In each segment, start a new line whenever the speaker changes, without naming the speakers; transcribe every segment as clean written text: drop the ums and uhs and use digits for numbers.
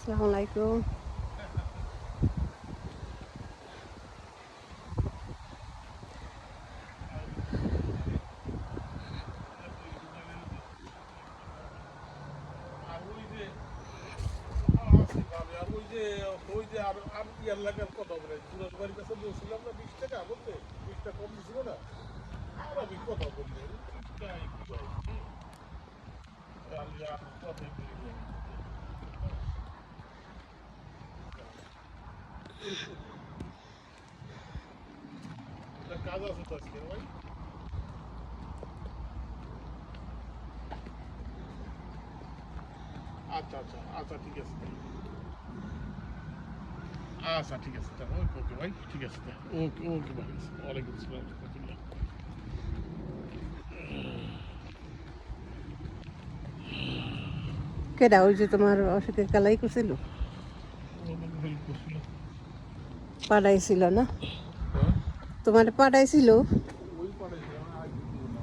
আসসালামু আলাইকুম।
কথা বলে জুরাস বাড়ির কাছে বলছিলাম না 20 টাকা বলতে 20টা কম দিছিল না আর আমি কথা বললে কাজ আছে তো আজকে ভাই আচ্ছা আচ্ছা আচ্ছা ঠিক আছে আচ্ছা ঠিক আছে ওকে ওকে ভাই ঠিক আছে ওকে ওকে ভাই ওয়ালাইকুম আসসালাম রহমতুল্লাহ
কেডা ওই যে তোমার অসুখের কালাই করছিল,
হেল্প করছিল
পাঠাইছিল না?
হ্যাঁ
তোমার পাঠাইছিল।
ওই পাঠাইছে আগে দিব না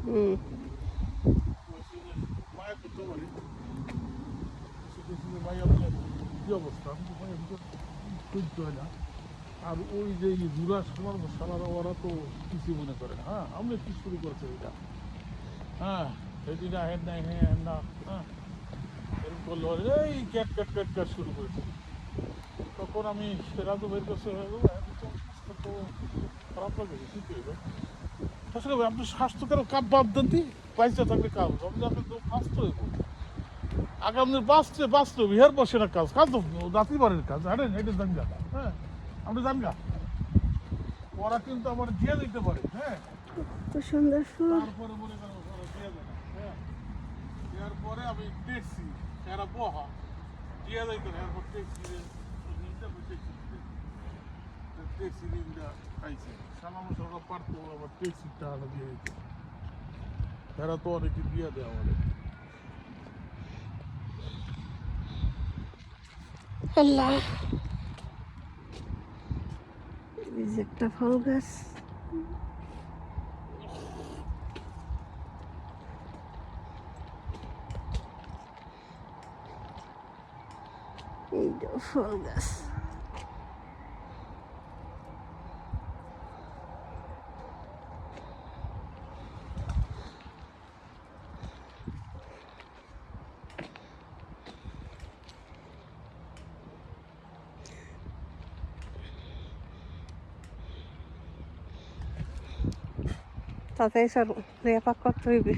হুম।
মায়ের করতে পারি ভাই আপনার কি অবস্থা আমি তো ভাই তুলতে হয় না আর ওই যে জুরা সমান সালারা ওরা তো কিছু মনে করে না হ্যাঁ আমরা কি শুরু করছে এটা হ্যাঁ সেদিনা হেন নাই হ্যাঁ না হ্যাঁ এরকম করলো এই ক্যাট ক্যাট ক্যাট ক্যাট শুরু করেছে তখন আমি সেরা তো বের করছে তো খারাপ লাগে কি করবে আসলে আপনি স্বাস্থ্যকর কাপ বাদ দেন দি পয়সা থাকলে কাজ আপনি আপনার স্বাস্থ্য আগে আপনার বাঁচতে বিহার বসে না কাজ কাজ তো জাতি বাড়ির কাজ জানেন এটা জানগা হ্যাঁ আপনি জানগা ওরা কিন্তু আমার দিয়ে দিতে পারে হ্যাঁ
কত সুন্দর ফুল।
তারপরে মনে করেন ওরা দিয়ে দেয় না হ্যাঁ দেওয়ার পরে আমি দেখছি এরা বহা দিয়ে যাইতো না এরপর ট্যাক্সি ট্যাক্সি ঋণটা খাইছে সালামো সরকার পারতো আবার ট্যাক্সির টাকাটা দিয়ে দিত এরা তো অনেকে দিয়ে দেয় আমাদের
আল্লাহ, এই যে একটা ফল গাছ। এই যে ফল গাছ। তাতে সর রেপা করতে হইবে।